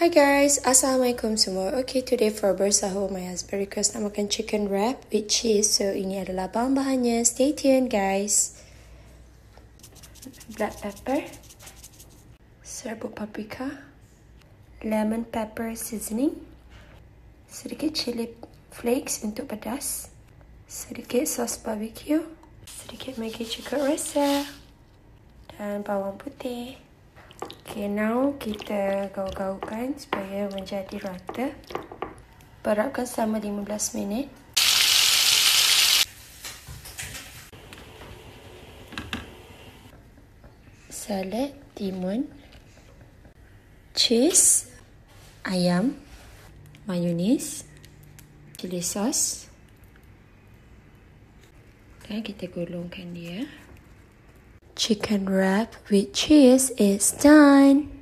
Hi guys, Assalamualaikum semua. Okay, today for bersahur, my husband request nak makan chicken wrap with cheese. So, ini adalah bahan-bahannya. Stay tuned guys. Black pepper, serbuk paprika, lemon pepper seasoning, sedikit chili flakes untuk pedas, sedikit sos barbecue, sedikit Maggi cukup rasa, dan bawang putih. Okay, now kita gaul-gaulkan supaya menjadi rata. Perapkan selama 15 minit. Salad, timun, cheese, ayam, mayonis, chili sauce. Dan kita gulungkan dia. Chicken wrap with cheese is done.